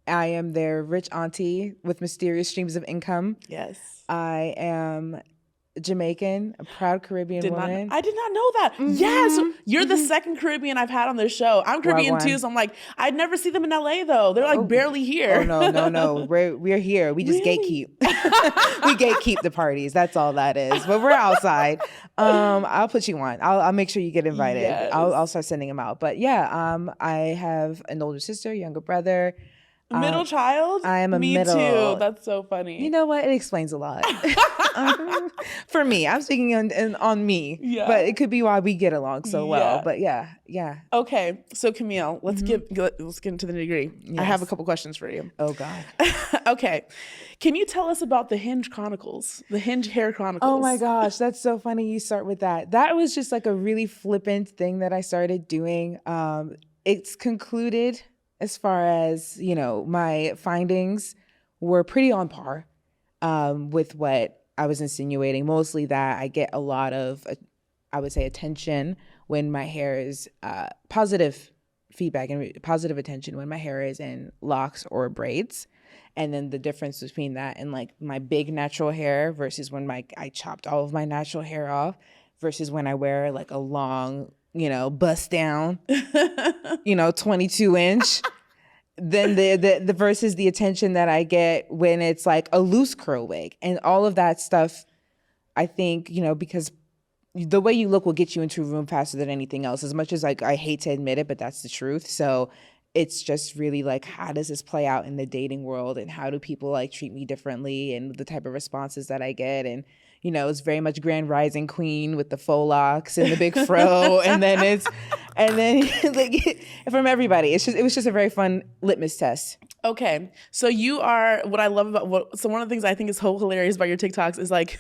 I am their rich auntie with mysterious streams of income. Yes. I am Jamaican, a proud Caribbean woman. I did not know that. Yes. You're the second Caribbean I've had on this show. I'm Caribbean too, so I'm like, I'd never see them in LA though. They're like barely here. Oh, no. We're here. We just gatekeep. We gatekeep the parties. That's all that is. But we're outside. I'll put you on. I'll make sure you get invited. Yes. I'll start sending them out. But yeah, I have an older sister, younger brother. Middle child? I am a Me middle. too. That's so funny. You know what? It explains a lot. For me, I'm speaking on me. Yeah. But it could be why we get along so well. But yeah. Okay, so Camille, let's get into the nitty-gritty. Yes. I have a couple questions for you. Oh God. Okay, can you tell us about the Hinge Chronicles, the Hinge Hair Chronicles? Oh my gosh, that's so funny you start with that. That was just like a really flippant thing that I started doing. It's concluded as far as, my findings were pretty on par with what I was insinuating. Mostly that I get a lot of, I would say, attention when my hair is positive feedback and positive attention when my hair is in locks or braids. And then the difference between that and like my big natural hair versus when I chopped all of my natural hair off versus when I wear like a long, bust down, 22 inch. Then the versus the attention that I get when it's like a loose curl wig and all of that stuff. I think, because the way you look will get you into a room faster than anything else, as much as like I hate to admit it, but that's the truth. So it's just really like, how does this play out in the dating world and how do people like treat me differently and the type of responses that I get? And it's very much Grand Rising Queen with the faux locks and the big fro. and then like from everybody, it was just a very fun litmus test. Okay. So you are, what I love about so one of the things I think is so hilarious about your TikToks is like,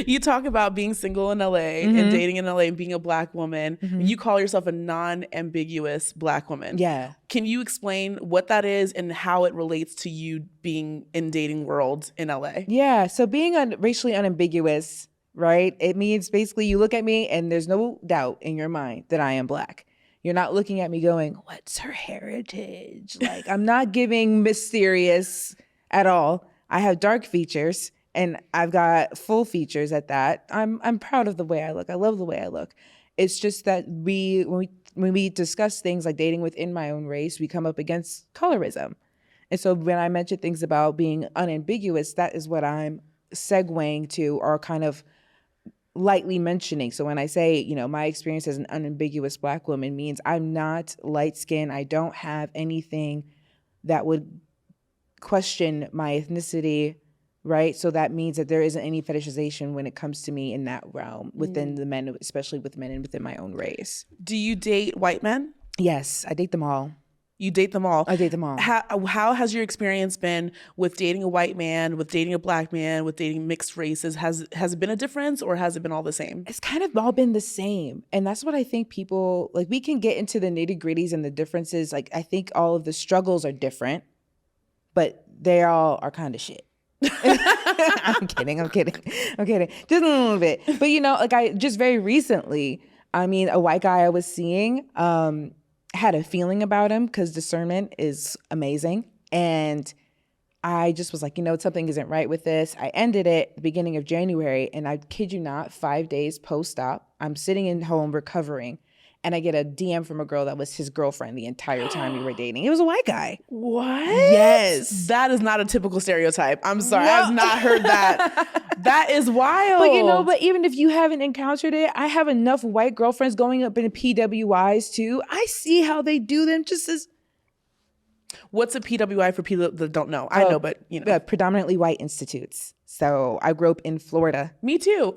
you talk about being single in LA and dating in LA and being a Black woman. You call yourself a non-ambiguous Black woman. Yeah. Can you explain what that is and how it relates to you being in dating world in LA? Yeah. So being racially unambiguous, right? It means basically you look at me and there's no doubt in your mind that I am Black. You're not looking at me going, what's her heritage? Like, I'm not giving mysterious at all. I have dark features and I've got full features at that. I'm proud of the way I look. I love the way I look. It's just that when we discuss things like dating within my own race, we come up against colorism. And so when I mention things about being unambiguous, that is what I'm segueing to or kind of lightly mentioning. So when I say, my experience as an unambiguous Black woman means I'm not light skinned. I don't have anything that would question my ethnicity, right? So that means that there isn't any fetishization when it comes to me in that realm within the men, especially with men and within my own race. Do you date white men? Yes, I date them all. You date them all? I date them all. How has your experience been with dating a white man, with dating a Black man, with dating mixed races? Has it been a difference or has it been all the same? It's kind of all been the same. And that's what I think people, like we can get into the nitty gritties and the differences. Like I think all of the struggles are different, but they all are kind of shit. I'm kidding. Just a little bit. But like I just very recently, a white guy I was seeing, had a feeling about him because discernment is amazing. And I just was like, something isn't right with this. I ended it at the beginning of January. And I kid you not, 5 days post-op, I'm sitting in home recovering. And I get a DM from a girl that was his girlfriend the entire time we were dating. It was a white guy. What? Yes. That is not a typical stereotype. I'm sorry. No. I've not heard that. That is wild. But even if you haven't encountered it, I have enough white girlfriends going up in PWIs too. I see how they do them just as... What's a PWI for people that don't know? I know, but predominantly white institutes. So I grew up in Florida. Me too.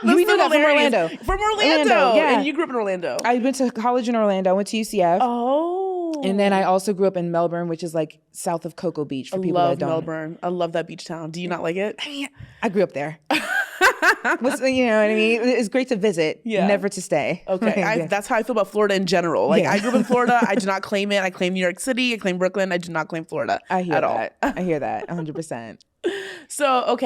You know that from Orlando. From Orlando. Yeah. And you grew up in Orlando. I went to college in Orlando. I went to UCF. Oh. And then I also grew up in Melbourne, which is like south of Cocoa Beach for people that don't. I love Melbourne. I love that beach town. Do you not like it? I grew up there. You know what I mean? It's great to visit, never to stay. Okay. That's how I feel about Florida in general. Like I grew up in Florida. I do not claim it. I claim New York City. I claim Brooklyn. I do not claim Florida I hear that. all. I hear that 100%. So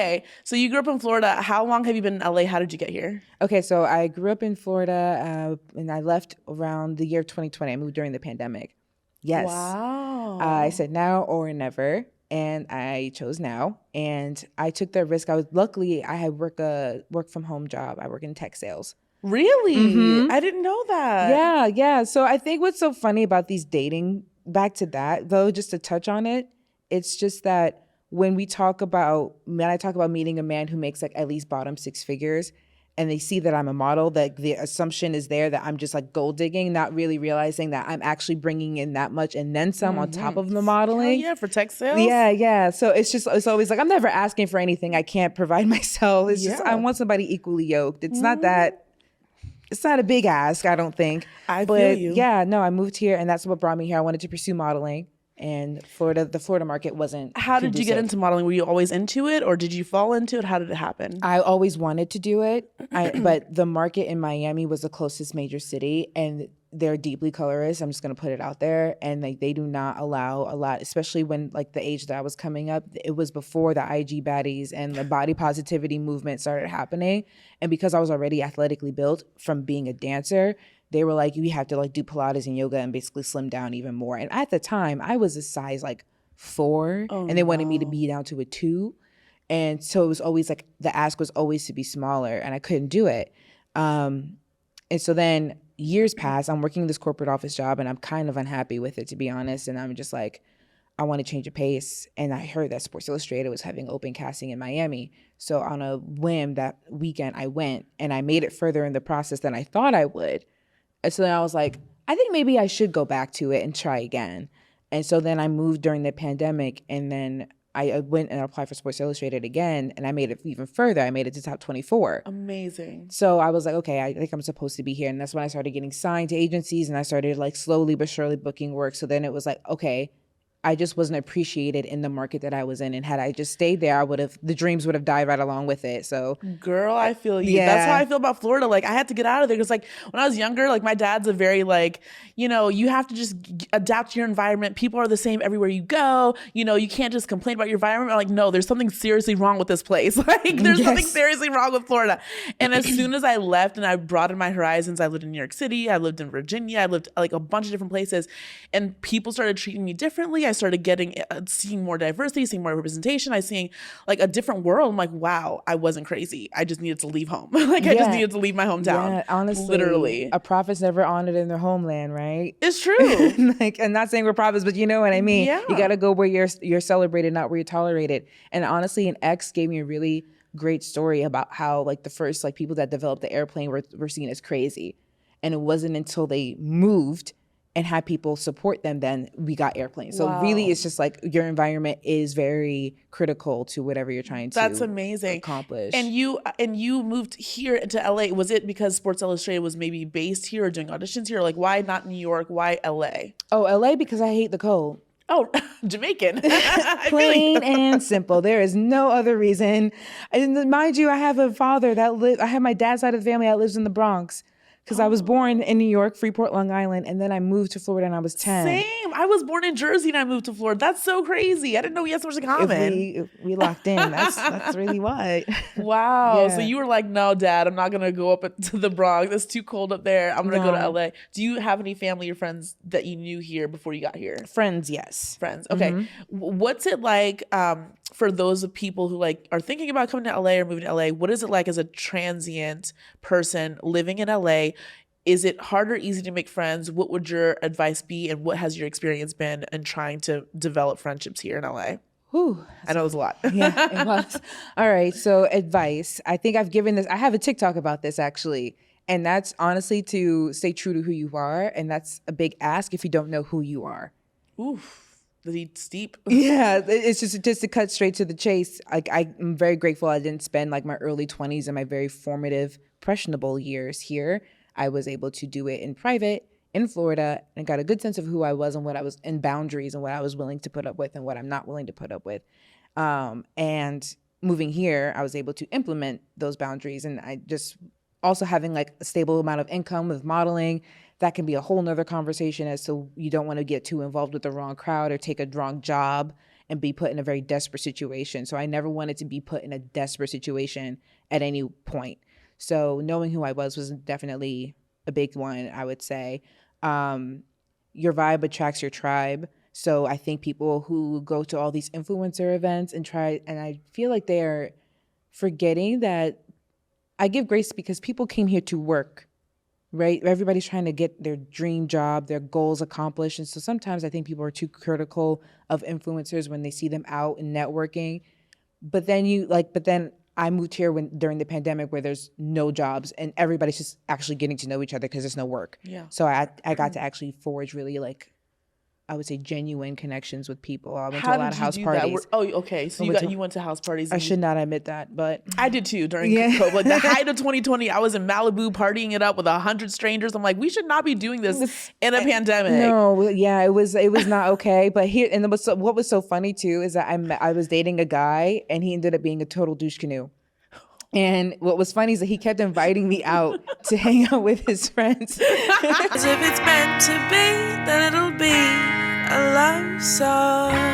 you grew up in Florida. How long have you been in LA? How did you get here? Okay, so I grew up in Florida and I left around the year 2020. I moved during the pandemic. Yes. Wow. I said now or never. And I chose now. And I took that risk. Luckily, I had work from home job. I work in tech sales. Really? I didn't know that. Yeah. So I think what's so funny about these dating, back to that though, just to touch on it, it's just that when I talk about meeting a man who makes like at least bottom six figures, and they see that I'm a model, that the assumption is there that I'm just like gold digging, not really realizing that I'm actually bringing in that much and then some on top of the modeling. Hell yeah, for tech sales. Yeah. So it's always like, I'm never asking for anything I can't provide myself. It's just, I want somebody equally yoked. It's not that, it's not a big ask, I don't think. I feel you. Yeah, no, I moved here and that's what brought me here. I wanted to pursue modeling. And the Florida market wasn't How did you get into modeling? Were you always into it, or did you fall into it? How did it happen? I always wanted to do it, but the market in Miami was the closest major city, and they're deeply colorist. I'm just gonna put it out there, and they do not allow a lot, especially when like the age that I was coming up. It was before the IG baddies and the body positivity movement started happening, and because I was already athletically built from being a dancer, they were like, you have to like do Pilates and yoga and basically slim down even more. And at the time, I was a size like 4, and they wanted me to be down to a 2. And so it was always like, the ask was always to be smaller, and I couldn't do it. And so then years pass, I'm working this corporate office job, and I'm kind of unhappy with it, to be honest. And I'm just like, I want to change a pace. And I heard that Sports Illustrated was having open casting in Miami. So on a whim that weekend, I went, and I made it further in the process than I thought I would. And so then I was like, I think maybe I should go back to it and try again. And so then I moved during the pandemic, and then I went and applied for Sports Illustrated again, and I made it even further. I made it to top 24. Amazing. So I was like, okay, I think I'm supposed to be here. And that's when I started getting signed to agencies, and I started like slowly but surely booking work. So then it was like, okay, I just wasn't appreciated in the market that I was in. And had I just stayed there, the dreams would have died right along with it. So girl, I feel you. Yeah. That's how I feel about Florida. Like I had to get out of there because like when I was younger, like my dad's a very like, you have to just adapt to your environment. People are the same everywhere you go. You can't just complain about your environment. I'm like, no, there's something seriously wrong with this place. Like there's something seriously wrong with Florida. And as soon as I left and I broadened my horizons, I lived in New York City, I lived in Virginia, I lived like a bunch of different places, and people started treating me differently. I started seeing more diversity, seeing more representation. I seeing like a different world. I'm like, wow, I wasn't crazy. I just needed to leave home. I just needed to leave my hometown. Yeah, honestly, literally, a prophet's never honored in their homeland, right? It's true. Like, I'm not saying we're prophets, but you know what I mean. Yeah. You got to go where you're celebrated, not where you're tolerated. And honestly, an ex gave me a really great story about how like the first like people that developed the airplane were seen as crazy, and it wasn't until they moved and had people support them, then we got airplanes. So really, it's just like your environment is very critical to whatever you're trying to accomplish. And you moved here into LA. Was it because Sports Illustrated was maybe based here or doing auditions here? Like why not New York? Why LA? Oh, LA because I hate the cold. Oh, Jamaican. Plain and simple. There is no other reason. And mind you, I have a father I have my dad's side of the family that lives in the Bronx. Because I was born in New York, Freeport, Long Island, and then I moved to Florida when I was 10. Same. I was born in Jersey and I moved to Florida. That's so crazy. I didn't know we had so much in common. If we locked in. That's really why. Wow. Yeah. So you were like, no, Dad, I'm not going to go up to the Bronx. It's too cold up there. I'm going to go to LA. Do you have any family or friends that you knew here before you got here? Friends, yes. Friends. Okay. Mm-hmm. What's it like for those people who like are thinking about coming to LA or moving to LA? What is it like as a transient person living in LA? Is it hard or easy to make friends? What would your advice be? And what has your experience been in trying to develop friendships here in LA? Whew. I know it was a lot. Yeah, it was. All right. So advice. I think I've given this. I have a TikTok about this actually. And that's honestly to stay true to who you are. And that's a big ask if you don't know who you are. Oof. It's steep. Yeah, it's just to cut straight to the chase. Like I'm very grateful I didn't spend like my early 20s and my very formative, impressionable years here. I was able to do it in private in Florida and got a good sense of who I was and what I was in boundaries and what I was willing to put up with and what I'm not willing to put up with. And moving here, I was able to implement those boundaries. And I just also having like a stable amount of income with modeling, that can be a whole nother conversation as to you don't want to get too involved with the wrong crowd or take a wrong job and be put in a very desperate situation. So I never wanted to be put in a desperate situation at any point. So knowing who I was definitely a big one, I would say. And your vibe attracts your tribe. So I think people who go to all these influencer events and I feel like they are forgetting that I give grace because people came here to work, right? Everybody's trying to get their dream job, their goals accomplished. And so sometimes I think people are too critical of influencers when they see them out and networking. But then I moved here during the pandemic where there's no jobs and everybody's just actually getting to know each other because there's no work. Yeah. So I got to actually forge really like, I would say, genuine connections with people. I went to a lot of house parties. Oh, okay. So you went to house parties. I should not admit that, but I did too during COVID. Like the height of 2020, I was in Malibu partying it up with 100 strangers. I'm like, we should not be doing this in a pandemic. No, yeah, it was not okay. But here, and what was so funny too is that I was dating a guy and he ended up being a total douche canoe. And what was funny is that he kept inviting me out to hang out with his friends. As if it's meant to be, then it'll be a love song.